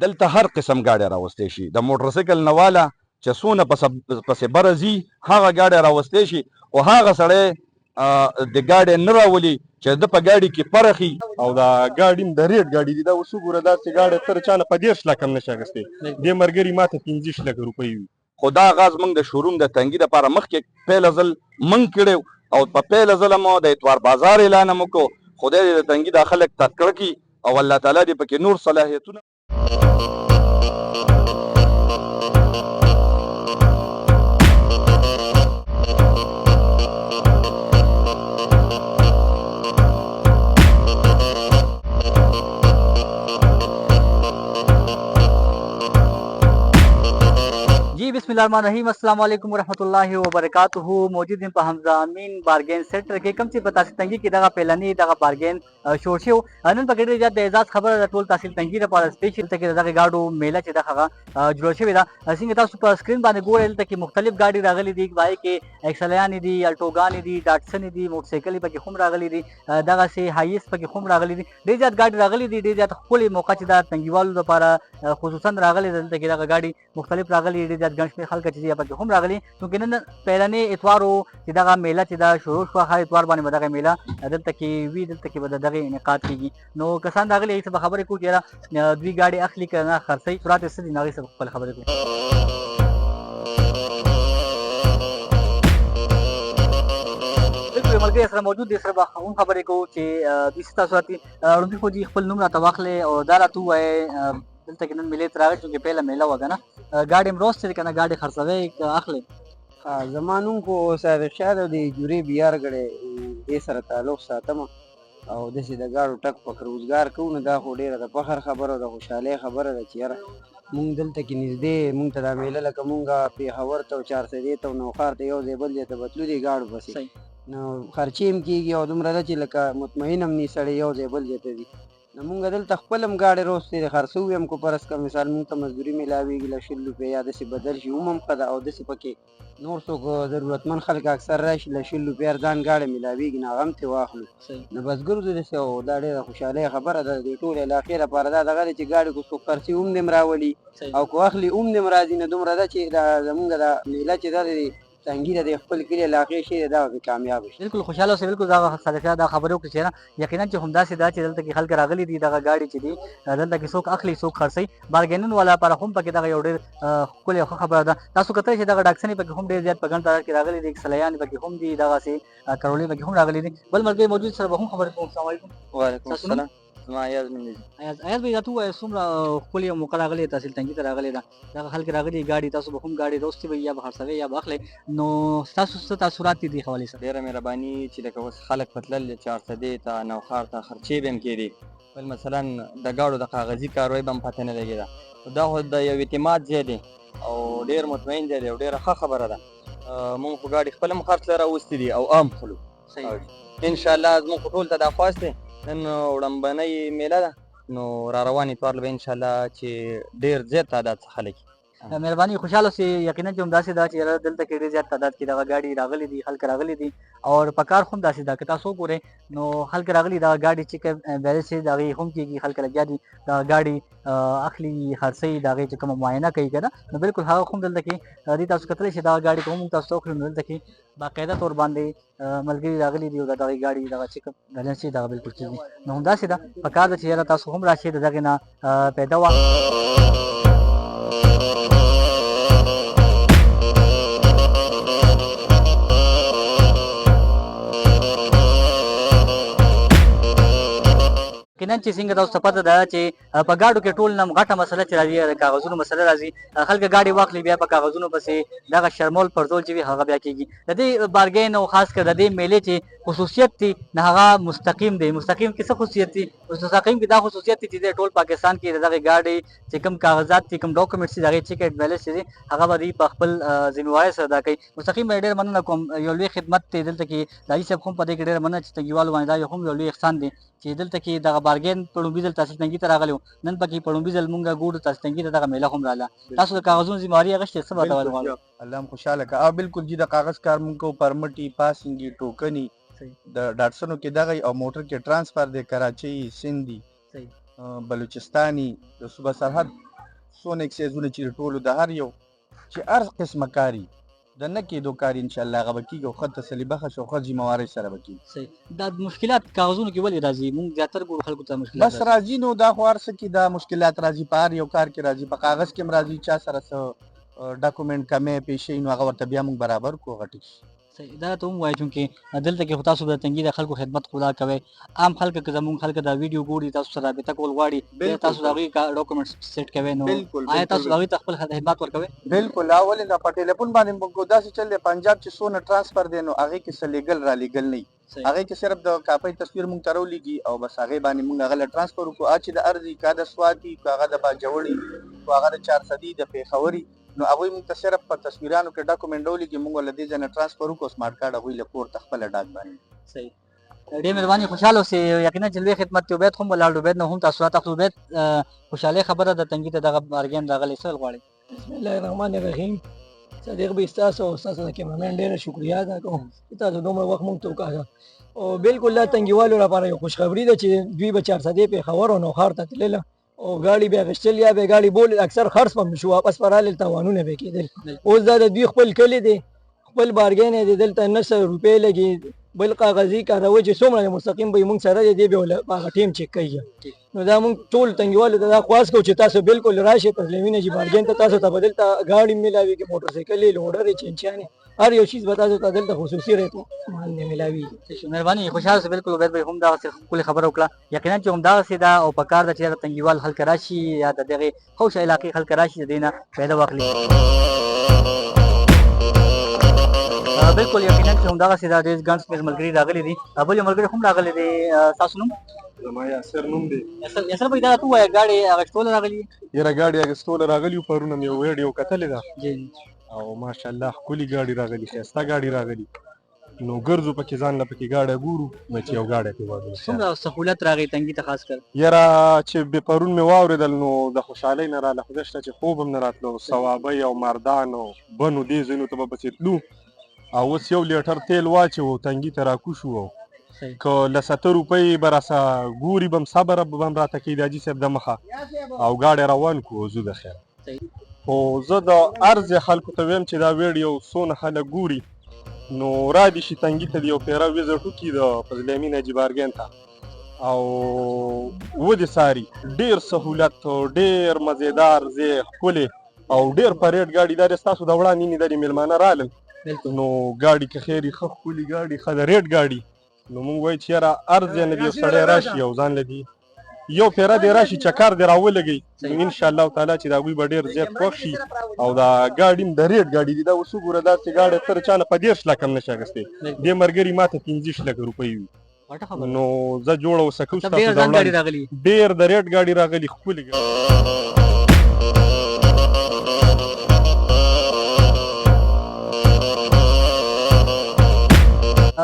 دلته هر قسم ګاډی راوستی شي، د موټرسایکل نه واله چې څونه پسې بره ځي هغه ګاډی راوستی شي، خو هغه سړی د ګاډی نه راولي چې د په ګاډي کې پرخي. او دا ګاډي د ریټ ګاډي دي، دا اوس وګوره داسې ګاډی تر چا نه په 13 لکه هم نشي اخیستی، دې ملګري ماته 15 لکه روپۍ وي. خو دا آغاز موږ د شوروم د تنګي دپاره مخکې پیله ځل موږ کړی او په پیله ځله مو د اتوار بازار اعلان هم وکړو. خدای دې د تنګي دا خلک تکړه کړي او الله تعالی دې پکې نور صلاحیتونه. بسم الله الرحمن الرحیم السلام علیکم ورحمۃ اللہ وبرکاتہ. موجود ہیں په حمزه امین بارګین سیکټر کې کوم چې په تحصیل تنګي کې دغه پیلنی دغه بارګین شور شو نن په ډېر زیات د اعزاز خبره د ټول تحصیل تنګي لپاره سپیشل ته کې دغه گاډو میله چې دغه جوړ شوی دا څنګه تاسو په سکرین باندې ګورئ دلته کې مختلف گاډي راغلي دي، وای کې ایکسلیان دي، الټوګان دي، ډاټسن دي، موټرسایکل پکې هم راغلي دي، دغه سي هایس پکې هم راغلي دي، ډېر زیات گاډي راغلي دي، ډېر زیات خپل موقع چې د تنګیوالو لپاره خصوصا راغلي دلته کې دغه گاډي مختلف راغلي، ډېر زیات ګڼ شمېر خلک چې پکې هم راغلي چونکې نن پیلنې اتوارو چې دغه میله چې دا شروع شوه هر اتوار باندې به دغه میله دلته کې وي، دلته کې به د دغې انعقاد کېږي. نو کسان راغلي هغې څه به خبرې کوو چې یاره دوی ګاډي اخلي که نه خرڅوي، سرعت یې څه دي نو هغې څه به خپلې خبرې کوو. ملګري سره موجود دي، سره به هم خبرې کوو چې دوی څه تاسو راتي. لومړي خو دي خپل نوم راته واخلئ او دا راته ووایئ دلته کې نن میلې ته راغلي چونکې پیله میله وه که نه، ګاډي م روست دی که نه ګاډي خرڅوئ که اخلئ؟ زما نوم خو صادق شاه دی، د جورې بیار ګړی دې سره تعلق ساتم او داسې د ګاډو ټک پک روزګار کوو. نو دا خو ډېره د فخر خبره د خوشحالۍ خبره ده چې یاره مونږ دلته کې نږدې مونږ ته دا میله لکه مونږ پېښور ته او چارسدې ته او نوښار ته یو ځای بل ځای ته بتلو دي ګاډو پسې، نو خرچې هم کېږي او دومره ده چې لکه مطمئن هم ني سړی یو ځای بل ځای ته ځي. نو مونږ دلته خپل هم ګاډې روستې دي، خرڅوي هم کو فرض که مثال مونږ ته مزدوري میلاویږي له 100 روپۍ یا داسې بدل شي هم ښه ده، او داسې پکې نور څوک ضرورتمند خلک اکثر راشي له 100 روپۍ ارزان ګاډی میلاویږي نو هغه هم ترې واخلو. نو بس ګرځو داسې او دا ډېره خوشحالۍ خبره ده د ټولې علاقې لپاره. دا دغه دی چې ګاډي کو څوک خرڅي هم دې م راولي او کو اخلي هم دې م راځي. نو دومره ده چې دا زمونږ دا میله چې ده د تنګي د خپل کلي علاقې شي دا به کامیاب شي. بالکل خوشحاله اوسئ. بالکل دا صادق دا خبرې وکړي چې نه یقینا چې همداسې ده چې دلته کې خلک راغلي دي، دغه ګاډي چې دي دلته کې څوک اخلي څوک خرڅوي. بارګینون والا لپاره هم پکې دغه یو ډېر ښکلې او ښه خبره ده. تاسو کتلی چې دغه ډاکسنې پکې هم ډېر زیات په ګڼ تعداد کې راغلي دي، ایکسلیان پکې هم دي، دغسې کرولې پکې هم راغلي دي. بل ملګري موجود سره به هم خبرې کوم. السلام علیکم. وعلیکم السلام. زما ایاز نوم دی. ایاز بھائی راته ووایه څومره ښکلې یو موقع راغلې تحصیل تنګي ته راغلې ده، دغه خلک راغلي ګاډي تاسو به هم ګاډي روستې وي یا به خرڅوئ یا به اخلئ، نو ستاسو څه تاثرات دي دې حوالې سره؟ ډېره مهرباني چې لکه اوس خلک به تلل چارسدې ته نوښار ته خرچې به هم کېدې، بل مثلا د ګاډو د کاغذي کاروي به هم پته نه لګېده. دا خو د یو اعتماد ځای دی او ډېر مطمئن ځای دی او ډېره ښه خبره ده. مونږ خو ګاډي خپل هم خرڅ له راوستي دي او عام خلو انشاءالله زموږ خو ټول ته دا خواست دی. نن وړاندبنۍ میله ده نو را روان اتوار به انشاءالله چې ډېر زیات تعداد څخه خلک مهرباني خوشحاله اوسئ. یقینا چې همداسې ده چې یاره دلته کې ډېر زیات تعداد کې دغه ګاډي راغلي دي، خلک راغلي دي او په کار خو هم داسې ده که تاسو وګورئ نو خلک راغلي دغه ګاډي چې بیرج چې د هغې هم کېږي، خلک لګیا دي دغه ګاډي اخلي خرڅوي، د هغې چې کومه معاینه کوي که نه، نو بالکل هغه هم دلته کې دې تاسو کتلی چې دغه ګاډي که هم تاسو ته وکړو نو دلته کې باقاعده طور باندې ملګري راغلي دي او د دغې ګاډي دغه چې کوم بیلنس چې دغه بالکل کېږي. نو همداسې ده په کار ده چې یاره تاسو هم راشئ د دغې نه پیدا یقینا چې څنګه تاسو ته پته ده چې په ګاډو کې ټول نه غټه مسله چې راځي د کاغذونو مسله راځي، خلک ګاډي واخلي بیا په کاغذونو پسې دغه شرمول پرځول چې وي هغه بیا کېږي. د دې بارګین او خاص کر د دې میلې چې خصوصیت دی نه هغه مستقیم دی. مستقیم کې څه خصوصیت دی؟ مستقیم کې دا خصوصیت دی چې د ټول پاکستان کې دغه ګاډي چې کوم کاغذات دي کوم ډاکومنټس دي د هغې چیک اینډ بیلنس چې دی هغه به دوی په خپل ذمهوارۍ سره ادا کوي. مستقیم به یې ډېر مننه کوم، یو لوی خدمت دی دلته کې د حاجي صاحب هم په دې کې ډېره مننه چې تنګیوالو باندې دا هم یو لوی احسان دی چې دلته کې دغه بارګین په لومړي ځل تحصیل تنګي ته راغلی و، نن پکې په لومړي ځل مونږ ګورو تحصیل تنګي ته دغه میله هم راغله. تاسو د کاغذونو ذمهواري اخیستې څه به ته ویل غواړئ؟ الله هم خوشحاله که بالکل جي د کاغذ کار مونږ کوو، پرمټي، پاسنګي، ټوکني د ډاټسنو کې دغه او موټر کې ټرانسفر دی، کراچۍ، سندي، بلوچستاني، د صوبه سرحد څونه اکسایزونه چې ټولو د هر یو چې هر قسمه کاري د نه کېدو کار انشاءالله هغه به کېږي او ښه تسلي بخښ او ښه ذمهوارۍ سره به کېږي. صحیح. دا مشکلات کاغذونو کې ولې راځي؟ موږ زیاتره ګورو خلکو ته مشکلات بس راځي نو دا خو هر څه کې دا مشکلات راځي په هر یو کار کې راځي په کاغذ کې هم راځي چا سره څه ډاکومنټ کمی پیښ شي نو هغه ورته بیا موږ برابر کړو هغه ټیک شي. صحیح. دا ته هم وایي چونکې دلته کې خو تاسو د تنګي د خلکو خدمت خو دا کوئ. عام خلک که زموږ خلک دا ویډیو ګوري تاسو سره رابطه کول غواړي بیا تاسو د هغوی ډاکومنټس سیټ کوئ نو آیا تاسو د هغوی ته خپل خدمات ورکوئ؟ بالکل اول دا په ټلیفون باندې موږ داسې چل دی پنجاب چې څونه ټرانسفر دی نو هغې کې څه لیږل را لیږل نه وي هغې کې صرف د کاپۍ تصویر موږ ته راولېږي او بس هغې باندې موږ هغه له ټرانسفر وکړو چې د ارضي که د سوات وي که هغه د باجوړي که هغه د چارسدي د پېښوري نو هغوی موږ ته صرف په تصویرانو کې ډاکومنټ راولېږي موږ له دې ځای نه ټرانسفر وکړو سمارټ کارډ هغوی له کور ته خپله ډاک باندې. صحیح. ډېر مهرباني خوشحاله اوسئ. یقینا چې لوی خدمت دی عبید خو هم ولاړ عبید نه هم تاسو اخلو. عبید خوشحالۍ خبره ده تنګي ته دغه بارګین راغلی څه غواړئ؟ بسم الله الرحمن الرحیم. صدیق بھائی ستاسو او ستاسو د کیمرمین ډېره شکریا ادا کوم چې تاسو دومره وخت موږ ته وکړه او بالکل دا تنګیوالو لپاره یو خوشخبري ده چې دوی به 400 پېښور او نوښار ته تلله او ګاډي بیا اخیستل یا به ګاډي بول اکثر خرڅ به نشو واپس فرالل تاوانونه به کېدل. اوس دا د دوی خپل کلي دی خپل بارګین دی دلته 900 روپۍ لګي بل کاغذي کاروي چې څومره مستقیم به موږ سره دی به هغه ټیم چک کوي. نو دا موږ ټول تنګیوالو ته دا خواست کوو چې تاسو بالکل راشئ په زلمینه چې بارګین ته تاسو ته بدلته ګاډي ملاويږي موټرسایکل لوډر چنچانې هر یو شیز به تاسو ته دلته خصوصي ریټ باندې ملاويږي. مهرباني خوشحاله اوسئ. بالکل عبید بھائی هم دغسې ښکلې خبره وکړه. یقینا چې همدغسې ده او په کار ده چې د تنګیوال خلک راشي یا د دغې حوشه علاقې خلک راشي د دې نه فایده واخلي. بالکل یقینا چې همدغسې ده ډېر ګڼ شمېر ملګري راغلي دي. بل یو ملګری هم راغلی دی. ستاسو نوم؟ زما یاسر نوم دی. یاسر بھائی دا راته ووایه ګاډي اخیستوله راغلي؟ یاره ګاډي اخیستوله راغلي وو پرون مې یو ویډیو کتلې ده جی او ماشاءالله ښکلې ګاډي راغلي ښایسته ګاډي راغلي نو ګرځو پکې ځان له پکې ګاډی ګورو نو چې یو ګاډی پې واخلو. څومره سهولت راغی تنګي ته خاص کر؟ یاره چې پرون مې واورېدل نو د خوشحالۍ نه راله خدای شته چې خوب هم نه راتلو ثوابۍ او مردان او بنو دې ځایونو ته به پسې تلو او اوس یو لیټر تیل واچوو تنګي ته راکوشو که له 70 روپۍ به راسه ګوري به هم صبره به هم راته کوي د حاجي صاحب د مخه او ګاډی روان کړو زو د خیر. خو زه د هر ځای خلکو ته ویم چې دا ویډیو څونه خلک ګوري نو را دي شي تنګي ته د یو پیره ویزټ وکړي د فضلامین حاجي بارګین ته او ودې څاري ډېر سهولت ډېر مزېدار ځای ښکلې او ډېر په ریټ ګاډي دا ستاسو د وړاندې نه درې مېلمانه رالل نو ګاډي که خیر ښه ښکلي ګاډي ښه د ریټ ګاډي نو مونږ وایو چې یاره هر ځای نه دې یو سړی راشي او ځان له دې یو پیره دې راشي چکر دې راولګئ نو انشاءالله تعالی چې د هغوی به ډېر زیات خوښ شي او دا ګاډي هم د ریټ ګاډي دي دا اوس وګوره داسې ګاډی تر چا نه په 10 لکه هم نشي اخیستی دې ملګري ما ته 15 لکه روپۍ وي نو زه جوړه اوسه کوم ستاسو د وړاندې ډېر د ریټ ګاډي راغلي ښکلې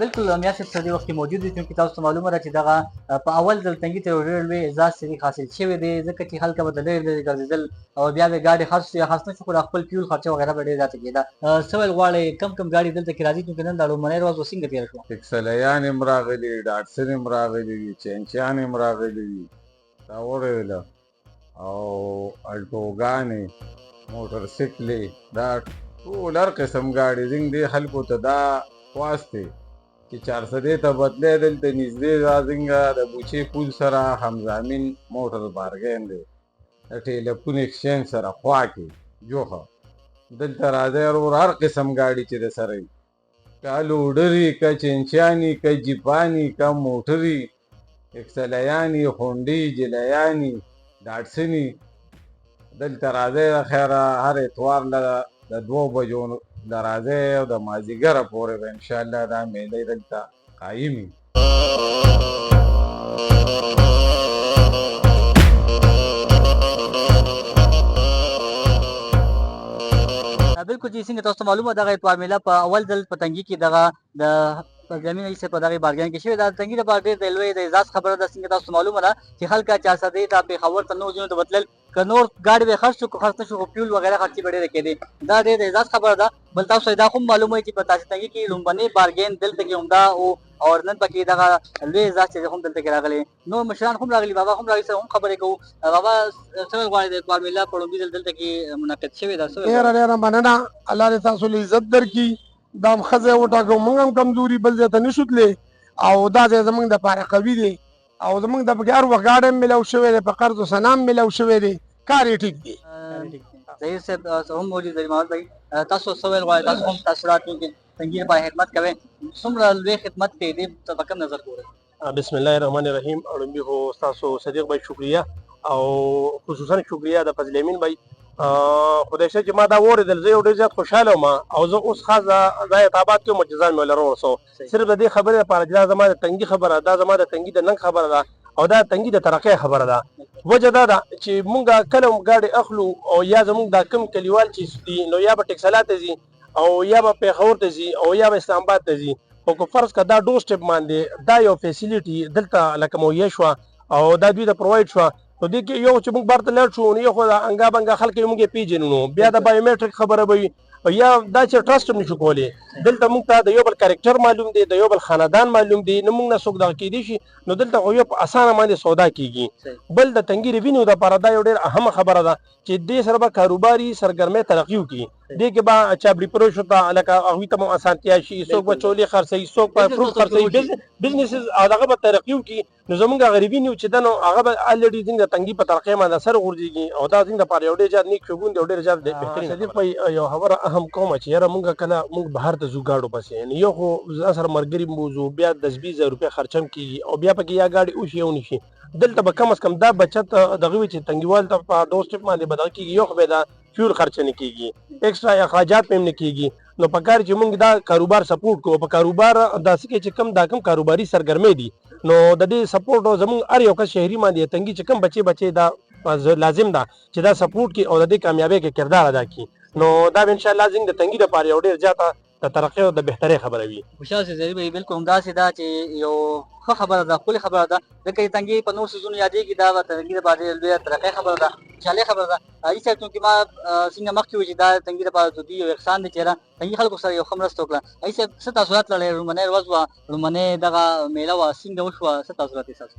بالکل میاں صاحب سره وخت موجود دي چې تاسو ته معلومه ده چې دغه په اول ځل تنګي ته ډېر لوی اعزاز سری حاصل شوی دی ځکه چې خلک به د ډېر لرې ګرځېدل او بیا به ګاډي خاص یا خاص نه شو خپل فیول خرچه وغیره به ډېر زیاته کېده. سوال غواړئ کم کم ګاډي دلته کې راځي چې نن دا لومړنۍ ورځ څنګه تېره شوه؟ ټکسلیان هم راغلي ډاټسن هم راغلي دي چینچیان هم راغلي دي دا وړېله او الټوګانې موټرسیکلې دا ټول هر قسم ګاډي زموږ دې خلکو ته دا خواست دی چې 400 ته بدلی دلته نږدې دا زموږ د بوچې پول سره همزامین موټر بارګین دی د ټیلیفون اکسچینج سره خوا کې جوخه دلته راځئ ورور هر قسم ګاډي چې د سره وي که لوډري که چینچیاني که جیپاني که موټري اکسلیاني هونډي جلیاني ډاټسني دلته راځئ د خیره هر اتوار له د 2 بجو د راځئ او د مازدیګره پورې به انشاءالله دا میلې دلته قایم وي. بالکل چې څنګه تاسو ته معلومه دغه اتوار میله په اول ځل په تنګي کې دغه د زمین ایسه په دغه بارګین کې شوی دا تنګي د پاره د ریلوی د اعزاز خبره ده څنګه تاسو معلومه ده چې خلک 400 ته په خبر ته نو ځینو ته بدلل ک نور گاډي به خرڅ کو خرڅ شو فیول وغیرہ خرچي ډېره کېدي دا د اعزاز خبره ده بل تاسو دا هم معلومه چې په تاسو تنګي کې لومبني بارګین دلته کې عمده او نن پکې دغه لوی اعزاز چې هم دلته کې راغلي نو مشران هم راغلي بابا هم راغلي سره هم خبرې کوو بابا څنګه غواړي د اقبال ملا په لومبي دلته کې منعقد شوی دا ډېره مننه الله دې تاسو له عزت درکړي دا خزه وټاکو موږ هم کمزوري بل ځای ته نشو تللی او دا ځای زموږ دپاره قوي دی او زموږ د پکې هر وخت ګاډی هم میلاو شوی دی په قرض و سنا هم میلاو شوی دی کار یې ټیک دی ظهیر صاحب هم موجود دی محمد بھائی تاسو څه ویل غواړئ تاسو هم تاثرات کې تنګي لپاره خدمت کوئ څومره لوی خدمت کوي دې ته په کوم نظر ګورئ بسم الله الرحمن الرحیم اړوندې خو ستاسو صدیق بھائی شکریه او خصوصا شکریه د فضل امین بھائی خدای شته چې ما دا واورېدل زه یو ډېر زیات خوشحاله وم او زه اوس خاص ځای اطابات کې مجزان مې ولر ورسو صرف د دې خبرې لپاره چې دا زما د تنګي خبره دا زما د تنګي د ننګ خبره ده او دا تنګي د ترقۍ خبره ده وجه دا ده چې مونږ کله ګاډي اخلو او یا زمونږ دا کم کلیوال چې دي نو یا به ټکسلا ته ځي او یا به پیښور ته ځي او یا به اسلام آباد ته ځي خو که فرض که دا ډور سټپ باندې دا یو فیسیلیټي دلته لکه مهیا شوه او دا دوی ته پرووایډ شوه نو دې کې یو چې موږ بار ته لاړ شو نو یو خو د انګا بنګا خلک یې موږ یې پیژنو نو بیا د بایومیټریک خبره به وي یا دا چې ټرسټ هم نشو کولی دلته موږ ته د یو بل کرکټر معلوم دی د یو بل خاندان معلوم دی نو موږ نه څوک دغه کیدی شي نو دلته خو یو په اسانه باندې سودا کیږي بل د تنګي ریوینیو دپاره دا یو ډېر اهمه خبره ده چې دې سره به کاروباري سرګرمۍ ترقي وکړي دې کې به چابړي پروشو ته لکه هغوی ته مو اسانتیا شي څوک به چولې خرڅوي څوک به فروټ خرڅوي بزنسز او دغه به ترقي وکړي نو زموږ هغه ریوینیو چې ده نو هغه به الریډي زموږ د تنګي په ترقۍ باندې سر غورځېږي او دا زموږ دپاره یو ډېر زیات نیک شګون دی او ډېر زیات بهترین صدیق بھائی یو خبره اهم کومه چې یاره موږ کله موږ بهر ته ځو ګاډو پسې یعنې یو خو ځان سره ملګري موځو بیا 10-20 روپۍ خرچه هم کېږي او بیا پکې یا ګاډي وشي او نشي دلته به کم از کم دا بچت دغه وي چې تنګیوال ته په ډور سټپ باندې به دغه کېږي یو خو به دا فیول خرچه نه کېږي ایکسټرا اخراجات په هم نه کېږي نو په کار چې موږ دا کاروبار سپورټ کوو په کاروبار داسې کې چې کم دا کم کاروباري سرګرمۍ دي نو د دې سپورټ زموږ هر یو کس شهري باندې تنګي چې کم بچي دا لازم ده چې دا سپورټ کې او د دې کامیابۍ کې کردار ادا کړي نو دا به انشاءالله زموږ د تنګي لپاره یو ډېر زیاته د ترقۍ او د بهترۍ خبره وي خوشحال سي ظهیر بھائی بالکل همداسې ده چې یو ښه خبره ده ښکلې خبره ده ځکه چې تنګي په نور څیزونو یادېږي دا به تنګي لپاره لویه ترقۍ خبره ده خوشحالۍ خبره ده علي صاحب چونکې ما څنګه مخکې وویل چې دا تنګي لپاره دودي یو احسان دی چې تنګي خلکو سره یو ښه مرسته وکړه علي صاحب څه تاثرات لرئ لومړنۍ ورځ وه لومړنۍ دغه میله وه څنګه وشوه څه تاثرات احساس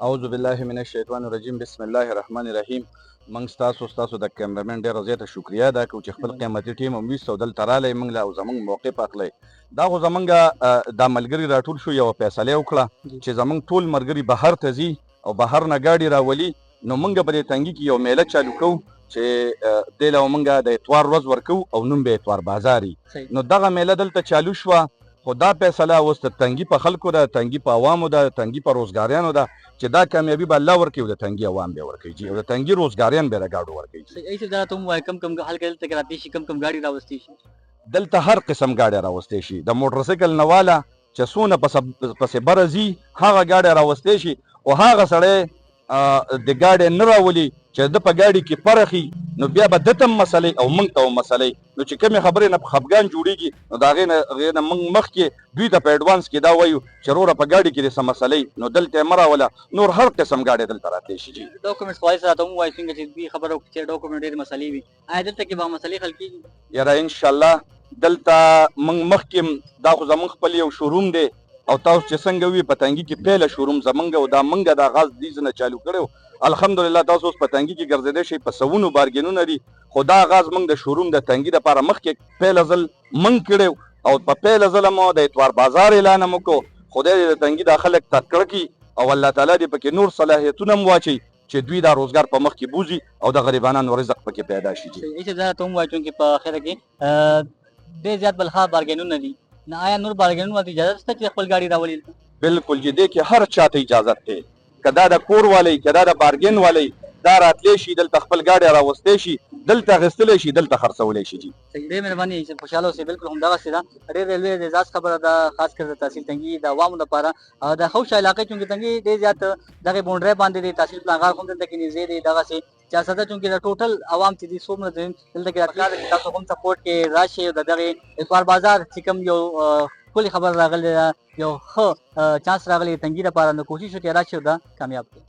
اعوذ بالله من الشیطان الرجیم بسم الله الرحمن الرحیم موږ ستاسو د کیمرامین ډېره زیاته شکریه ادا کوو چې خپل قیمتي ټیم هم ویست او دلته رالی موږ له او زموږ موقع پخلی دا خو زموږ دا ملګري راټول شو یوه فیصله وکړه چې زموږ ټول ملګري بهر ته ځي او بهر نه ګاډي راولي نو موږ به دې تنګي کې یو میله چالو کوو چې دې له موږ د اتوار ورځ ورکوو او نوم به اتوار بازار نو دغه میله دلته چالو شوه خو دا فیصله اوس د تنګي په خلکو ده تنګي په عوامو ده تنګي په روزګاریانو ده چې دا کامیابي به الله ورکوي او د تنګي عوام به ورکوي او د تنګي روزګاریان به راګاډو ورکوي ایسه دا ته هم وایي کم کم خلک دلته کې راتلی شي کم کم ګاډي راوستی شي دلته هر قسم ګاډي راوستی شي د موټر سایکل نه والا چې څونه پسې بره ځي هغه ګاډي راوستی شي او هغه سړی د ګاډي نه راولي چې د په ګاډي کې پرخي نو بیا به دته مسلې او موږ ته هم مسلې نو چې کومې خبرې نه خفګان جوړېږي نو د هغې نه موږ مخکې دوی ته په ایډوانس کې دا وایو چې وروره په ګاډي کې دې څه مسلې نو دلته یې مه راوله نور هر قسم ګاډي دلته راتلی شي جي ډاکومنټس په حوالې سره راته هم ووایي څنګه چې دوی خبره وکړي چې ډاکومنټ ډېرې مسلې وي آیا دلته کې به مسلې حل کېږي یاره انشاءالله دلته موږ مخکې دا خو زموږ خپل یو شوروم دی او تاسو چې څنګه وي په تنګي کې پیله شوروم زمونږ او دا موږ د آغاز دې ځنه چالو کړی الحمدلله تاسو اوس په تنګي کې ګرځېدی شئ په سوونو بارګینونه دي خو دا آغاز موږ د شوروم د تنګي دپاره مخکې پیله ځل موږ کړی او په پیله ځله مو د اتوار بازار اعلان هم وکړو خدای دې د تنګي دا خلک تکړه کړي او الله تعالی دې پکې نور صلاحیتونه هم واچوي چې دوی دا روزګار په مخ کې بوزي او د غریبانو رزق پکې پیدا شي ایسه دا ته هم وایي چونکې په اخره کې ډېر زیات بلخا بارګینونه دي نه آیا نور بارګینونو ته اجازه شته چې خپل ګاډي راولي بالکل چې دې کې هر چاته اجازت دی که دا د کور والی که دا د بارګین والی دا راتلی شي دلته خپل ګاډی راوستی شي دلته اخیستلی شي دلته خرڅولی شي جي ډېر مهرباني خوشحاله اوسئ بالکل همدغسې ده ډېر ریلوې د اعزاز خبره ده خاص کر د تحصیل تنګي د عوامو لپاره د خوشه علاقې چونکې تنګي ډېر زیات دغې بونډرۍ باندې دی تحصیل پلانغار هم دلته کې نږدې دی دغسې چارسده چونکې د ټوټل عوام چې دي څومره دي دلته کې راټول دي تاسو هم سپورټ کې راشئ او د دغې اتوار بازار چې کوم یو ښکلې خبره راغلې ده یو ښه چانس راغلی تنګي لپاره نو کوشش وکړئ راشئ او دا کامیاب کړئ